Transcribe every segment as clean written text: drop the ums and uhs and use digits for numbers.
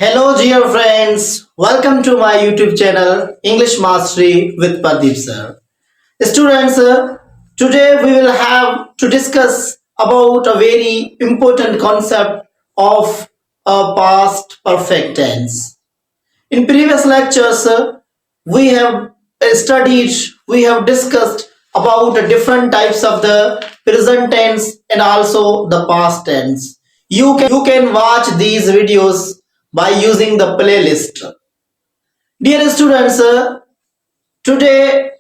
Hello, dear friends. Welcome to my YouTube channel, English Mastery with Pradeep sir. Students, today we will have to discuss about a very important concept of a past perfect tense. In previous lectures, we have studied, we have discussed about the different types of the present tense and also the past tense. You can watch these videos by using the playlist. Dear students, today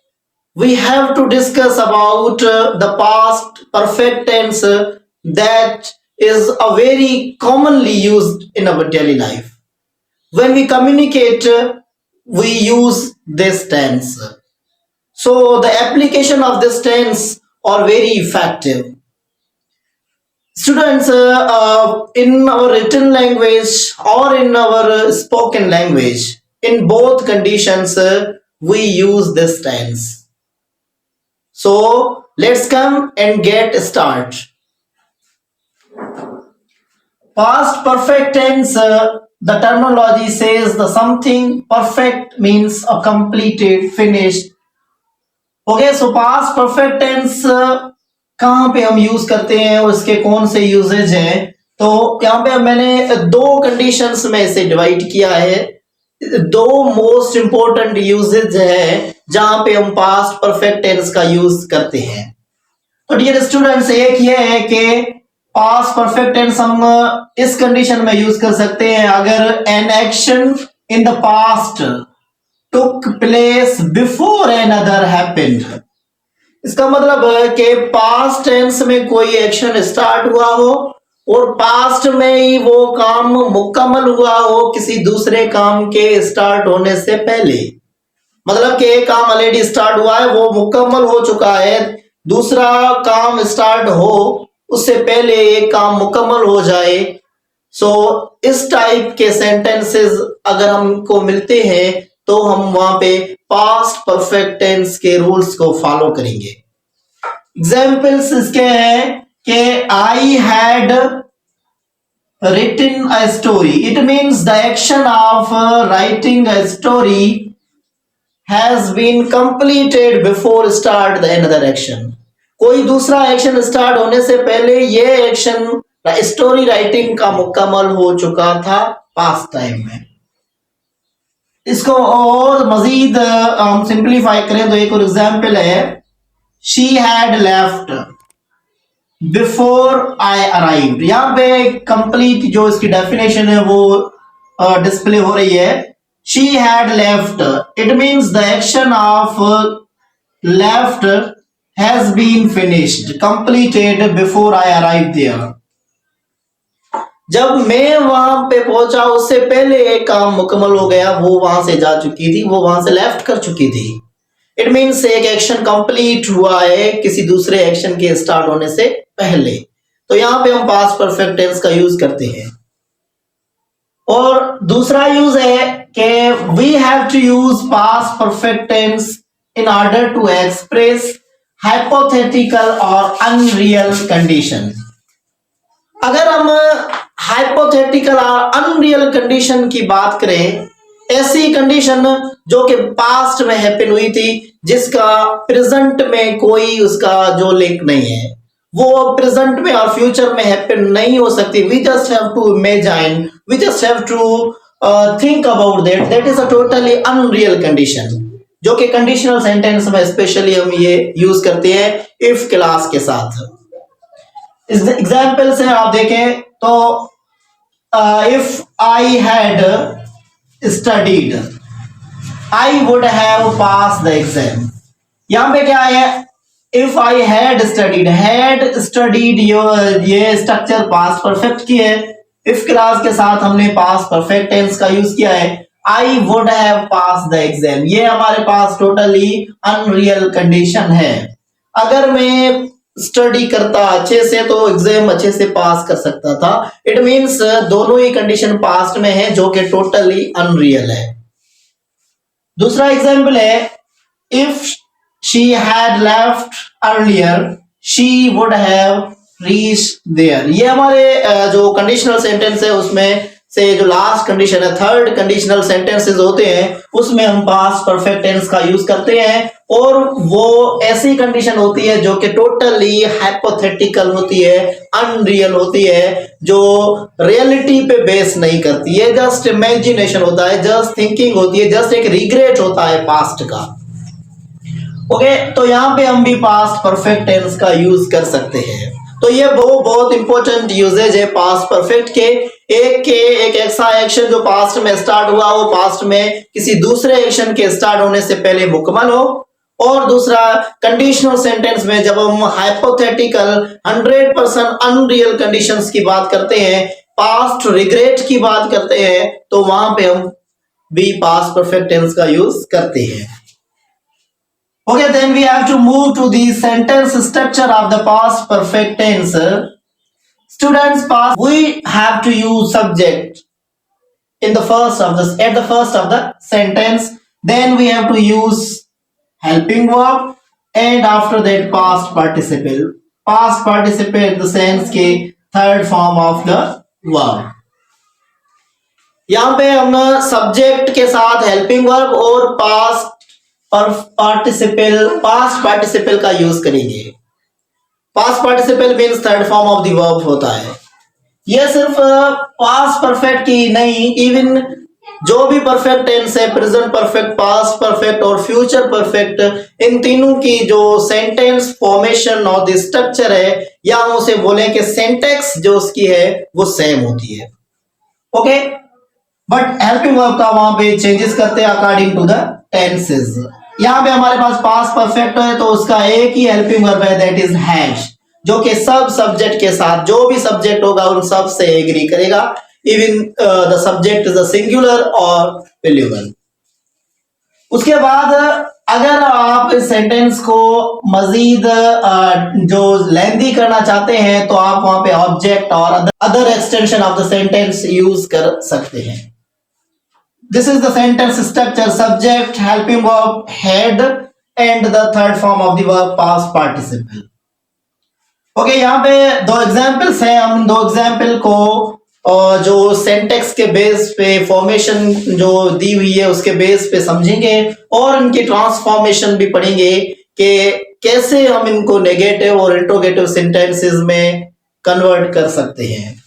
we have to discuss about the past perfect tense that is a very commonly used in our daily life. When we communicate, we use this tense. So the application of this tense are very effective. Students, in our written language or in our spoken language, in both conditions, we use this tense. So let's come and get start. Past perfect tense, the terminology says the something perfect means a completed, finished. Okay, so past perfect tense कहाँ पे हम use करते हैं और इसके कौन से usage हैं? तो यहाँ पे मैंने दो कंडीशंस में इसे डिवाइड किया है. दो मोस्ट इंपॉर्टेंट यूजेज है जहां पे हम पास्ट परफेक्ट टेंस का यूज करते हैं. तो डियर स्टूडेंट्स, एक ये है कि पास्ट परफेक्ट टेंस हम इस कंडीशन में यूज कर सकते हैं अगर an action in the past took place before another happened. इसका मतलब है कि पास्ट टेंस में कोई एक्शन स्टार्ट हुआ हो और पास्ट में ही वो काम मुकम्मल हुआ हो किसी दूसरे काम के स्टार्ट होने से पहले. मतलब कि एक काम ऑलरेडी स्टार्ट हुआ है, वो मुकम्मल हो चुका है, दूसरा काम स्टार्ट हो उससे पहले एक काम मुकम्मल हो जाए. सो इस टाइप के सेंटेंसेस अगर हमको मिलते हैं तो हम वहां पे पास्ट परफेक्ट टेंस के रूल्स को फॉलो करेंगे. एग्जाम्पल्स इसके हैं कि I had written a story. It means the action of writing a story has been completed before start the another action. कोई दूसरा एक्शन स्टार्ट होने से पहले ये एक्शन स्टोरी राइटिंग का मुकम्मल हो चुका था पास्ट टाइम में. इसको और मजीद हम सिंप्लीफाई करें तो एक और एग्जाम्पल है, she had left before I arrived. यहाँ पे कंप्लीट जो इसकी डेफिनेशन है वो डिस्प्ले हो रही है. She had left, it means the action of left has been finished, completed before I arrived there. जब मैं वहां पे पहुंचा उससे पहले एक काम मुकम्मल हो गया, वो वहां से जा चुकी थी, वो वहां से लेफ्ट कर चुकी थी. इट मीन्स एक एक्शन कंप्लीट हुआ है किसी दूसरे एक्शन के स्टार्ट होने से पहले. तो यहाँ पे हम पास्ट परफेक्ट टेंस का यूज करते हैं. और दूसरा यूज है कि we have to use past perfect tense in order to express hypothetical और अनरियल कंडीशन. अगर हम हाइपोथेटिकल और अनरियल कंडीशन की बात करें, ऐसी कंडीशन जो कि पास्ट में हैपन हुई थी जिसका प्रेजेंट में कोई उसका जो लिंक नहीं है, वो प्रेजेंट में और फ्यूचर में हैपन नहीं हो सकती. We just have to imagine, we just have to think about that is a totally unreal condition, जो कि कंडीशनल सेंटेंस में स्पेशली हम ये यूज करते हैं इफ क्लास के साथ. एग्जाम्पल्स हैं, आप देखें तो if I had studied I would have pass the exam. यहां पे क्या है, इफ आई हैड स्टडीड ये स्ट्रक्चर पास्ट परफेक्ट की है. इफ क्लास के साथ हमने पास्ट परफेक्ट टेंस का यूज किया है. I would have pass the exam, ये हमारे पास टोटली अनरियल कंडीशन है. अगर मैं स्टडी करता अच्छे से तो एग्जाम अच्छे से पास कर सकता था. इट मींस दोनों ही कंडीशन पास्ट में है जो कि टोटली अनरियल है. दूसरा एग्जांपल है, if she had left earlier she would have reached there. ये हमारे जो कंडीशनल सेंटेंस है उसमें से जो लास्ट कंडीशन है, थर्ड कंडीशनल सेंटेंसेस होते हैं, उसमें हम पास्ट परफेक्ट टेंस का यूज करते हैं। और वो ऐसी कंडीशन होती है जो कि टोटली हाइपोथेटिकल होती है, अनरियल होती है, जो रियलिटी पे बेस नहीं करती है, जस्ट इमेजिनेशन होता है, जस्ट थिंकिंग होती है, जस्ट एक रिग्रेट होता है पास्ट का। ओके, तो यहाँ पे हम भी पास्ट परफेक्ट टेंस का यूज कर सकते हैं। तो ये बहुत इंपॉर्टेंट यूजेज है पास्ट परफेक्ट के। एक ऐसा एक्शन जो पास्ट में स्टार्ट हुआ वो पास्ट में किसी दूसरे एक्शन के स्टार्ट होने से पहले मुकम्मल हो। और दूसरा, कंडीशनल सेंटेंस में जब हम हाइपोथेटिकल 100% अनरियल कंडीशंस की बात करते हैं, पास्ट रिग्रेट की बात करते हैं, तो वहां पे हम भी पास्ट परफेक्ट टेंस का यूज करते हैं। Okay, then we have to move to the sentence structure of the past perfect tense. Students, past, we have to use subject in the first of the at the first of the sentence. Then we have to use helping verb, and after that past participle. Past participle in the sense के third form of the verb. यहाँ पे हम subject के साथ helping verb और past past participle का use करेंगे। Past participle means third form of the verb होता है। यह सिर्फ पास्ट परफेक्ट की नहीं, इवन जो भी परफेक्ट टेंस है, प्रेजेंट परफेक्ट, पास्ट परफेक्ट और फ्यूचर परफेक्ट, इन तीनों की जो सेंटेंस फॉर्मेशन और द स्ट्रक्चर है, या हम उसे बोले कि सिंटैक्स जो उसकी है वो सेम होती है। ओके, बट हेल्पिंग वर्ब का वहां पे चेंजेस करते हैं अकॉर्डिंग टू द टेंसेस। यहाँ पे हमारे पास पास्ट परफेक्ट है तो उसका एक ही हेल्पिंग वर्ब है, दैट इज हैज, जो कि सब सब्जेक्ट के साथ, जो भी सब्जेक्ट होगा उन सब से एग्री करेगा, even the subject is a singular और प्लूरल। उसके बाद अगर आप इस सेंटेंस को मजीद जो लेंथी करना चाहते हैं तो आप वहां पे ऑब्जेक्ट और other extension of the sentence use कर सकते हैं। This is the sentence structure: subject, helping verb, had, and the third form of the verb past participle. Okay, यहाँ पे दो एग्जाम्पल्स हैं। हम दो एग्जाम्पल को जो सिंटैक्स के बेस पे फॉर्मेशन जो दी हुई है उसके बेस पे समझेंगे और इनकी ट्रांसफॉर्मेशन भी पढ़ेंगे कि कैसे हम इनको नेगेटिव और इंट्रोगेटिव सेंटेंसेस में कन्वर्ट कर सकते हैं।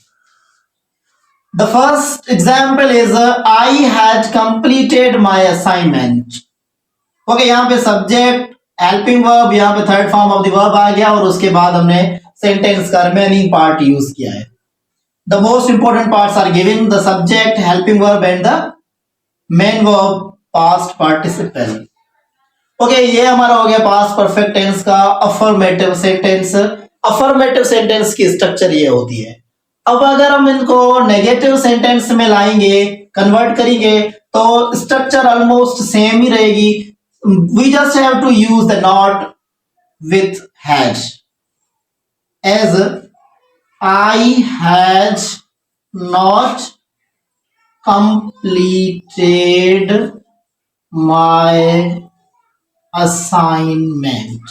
The first example is I had completed my assignment. Okay, यहाँ पे सब्जेक्ट, हेल्पिंग वर्ब, यहाँ पे third form of the verb आ गया और उसके बाद हमने सेंटेंस का रिमेनिंग पार्ट यूज किया है। The most important parts are given: the subject, helping verb and the main verb past participle. Okay, ये हमारा हो गया पास्ट परफेक्ट टेंस का अफर्मेटिव सेंटेंस। अफर्मेटिव सेंटेंस की स्ट्रक्चर ये होती है। अब अगर हम इनको नेगेटिव सेंटेंस में लाएंगे, कन्वर्ट करेंगे, तो स्ट्रक्चर ऑलमोस्ट सेम ही रहेगी। We just have to use the not with had, as I had not completed my assignment.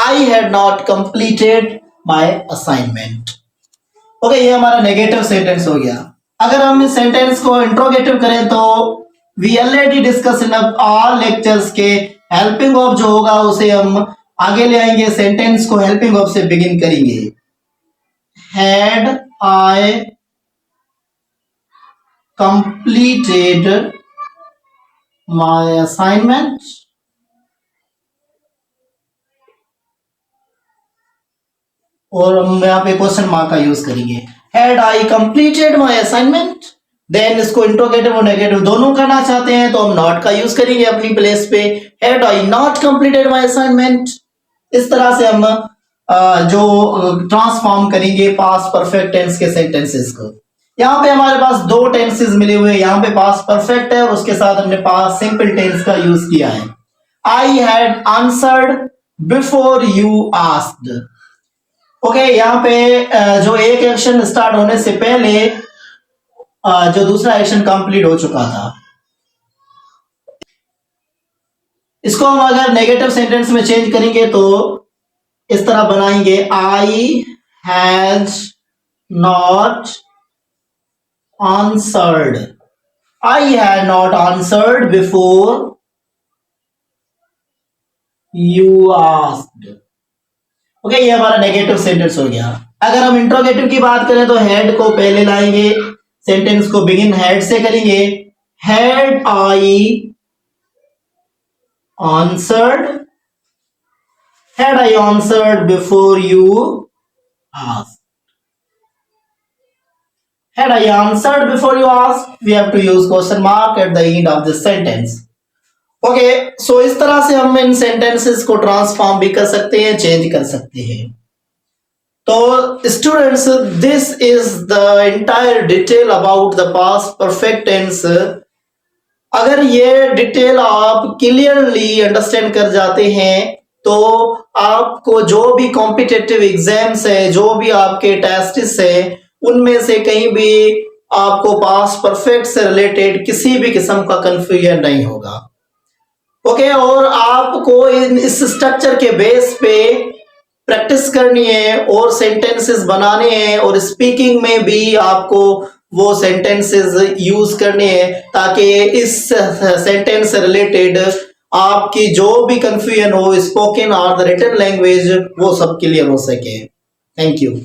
I had not completed my assignment. Okay, ये हमारा नेगेटिव सेंटेंस हो गया। अगर हम इस सेंटेंस को इंट्रोगेटिव करें तो we already discuss in all lectures के हेल्पिंग वर्ब जो होगा उसे हम आगे ले आएंगे, सेंटेंस को हेल्पिंग वर्ब से बिगिन करेंगे। Had I completed my assignment? और हम यहाँ पे क्वेश्चन मार्क का यूज करेंगे। Had I completed my assignment, then इसको इंट्रोगेटिव और नेगेटिव दोनों करना चाहते हैं तो हम नॉट का यूज करेंगे अपनी प्लेस पे। Had I not completed my assignment, इस तरह से हम जो ट्रांसफॉर्म करेंगे पास्ट परफेक्ट टेंस के सेंटेंसेस को। यहाँ पे हमारे पास दो टेंसेस मिले हुए हैं, यहाँ पे पास्ट परफेक्ट है और उसके साथ हमने पास्ट सिंपल टेंस का यूज किया है। I had answered before you asked. Okay, यहाँ पे जो एक एक्शन स्टार्ट होने से पहले जो दूसरा एक्शन कंप्लीट हो चुका था, इसको हम अगर नेगेटिव सेंटेंस में चेंज करेंगे तो इस तरह बनाएंगे, I has not answered. I had not answered before you asked. Okay ये हमारा नेगेटिव सेंटेंस हो गया। अगर हम इंट्रोगेटिव की बात करें तो हेड को पहले लाएंगे, सेंटेंस को बिगिन हेड से करेंगे। Had I answered, had I answered before you asked. Had I answered before you asked, we have to use question mark at the end of this sentence. Okay so इस तरह से हम इन sentences को transform भी कर सकते हैं, change कर सकते हैं। तो students this is the entire detail about the past perfect tense. अगर ये डिटेल आप क्लियरली अंडरस्टैंड कर जाते हैं तो आपको जो भी कॉम्पिटिटिव एग्जाम्स है, जो भी आपके टेस्ट्स है, उनमें से कहीं भी आपको पास्ट परफेक्ट से रिलेटेड किसी भी किस्म का कंफ्यूजन नहीं होगा। ओके और आपको इस स्ट्रक्चर के बेस पे प्रैक्टिस करनी है और सेंटेंसेस बनाने हैं और स्पीकिंग में भी आपको वो सेंटेंसेस यूज करने हैं ताकि इस सेंटेंस से रिलेटेड आपकी जो भी कंफ्यूजन हो स्पोकन और द रिटन लैंग्वेज वो सब क्लियर हो सके। Thank you.